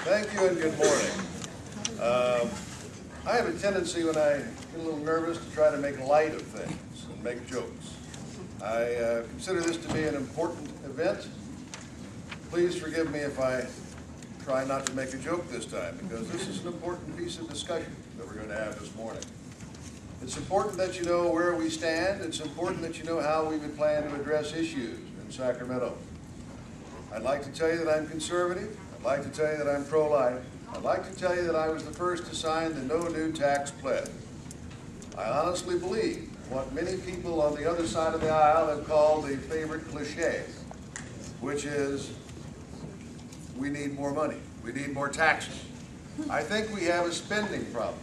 Thank you and good morning. I have a tendency when I get a little nervous to try to make light of things and make jokes. I consider this to be an important event. Please forgive me if I try not to make a joke this time, because this is an important piece of discussion that we're going to have this morning. It's important that you know where we stand. It's important that you know how we would plan to address issues in Sacramento. I'd like to tell you that I'm conservative. I'd like to tell you that I'm pro-life. I'd like to tell you that I was the first to sign the no new tax pledge. I honestly believe what many people on the other side of the aisle have called the favorite cliche, which is we need more money. We need more taxes. I think we have a spending problem.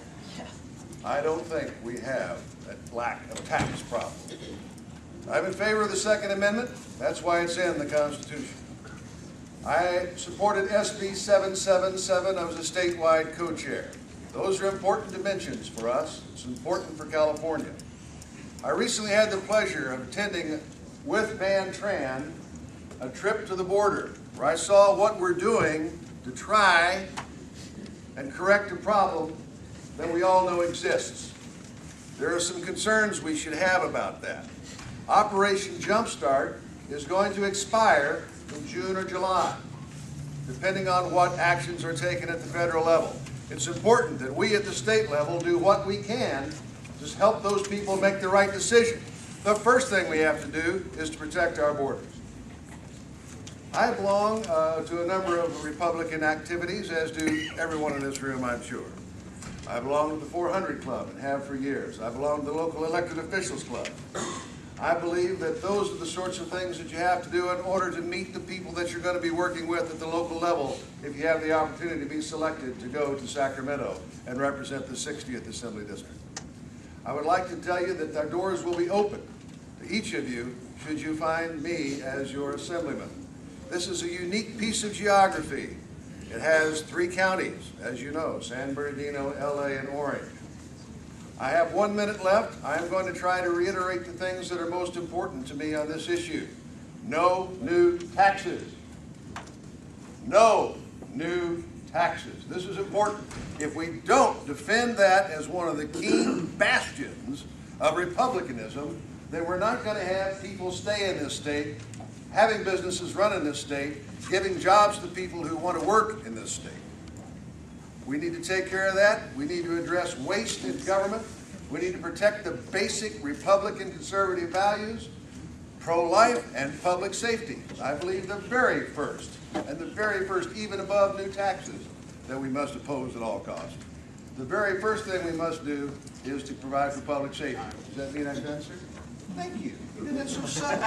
I don't think we have a lack of tax problem. I'm in favor of the Second Amendment. That's why it's in the Constitution. I supported SB 777. I was a statewide co-chair. Those are important dimensions for us. It's important for California. I recently had the pleasure of attending with Van Tran a trip to the border where I saw what we're doing to try and correct a problem that we all know exists. There are some concerns we should have about that. Operation Jumpstart is going to expire in June or July, depending on what actions are taken at the federal level. It's important that we at the state level do what we can to help those people make the right decision. The first thing we have to do is to protect our borders. I belong to a number of Republican activities, as do everyone in this room, I'm sure. I belong to the 400 Club and have for years. I belong to the local elected officials club. I believe that those are the sorts of things that you have to do in order to meet the people that you're going to be working with at the local level if you have the opportunity to be selected to go to Sacramento and represent the 60th Assembly District. I would like to tell you that our doors will be open to each of you should you find me as your assemblyman. This is a unique piece of geography. It has 3 counties, as you know, San Bernardino, LA, and Orange. I have 1 minute left. I am going to try to reiterate the things that are most important to me on this issue. No new taxes. No new taxes. This is important. If we don't defend that as one of the key bastions of republicanism, then we're not going to have people stay in this state, having businesses run in this state, giving jobs to people who want to work in this state. We need to take care of that. We need to address waste in government. We need to protect the basic Republican conservative values, pro-life and public safety. I believe the very first, and the very first even above new taxes, that we must oppose at all costs. The very first thing we must do is to provide for public safety. Does that mean I'm done, sir? Thank you. You did that so subtle.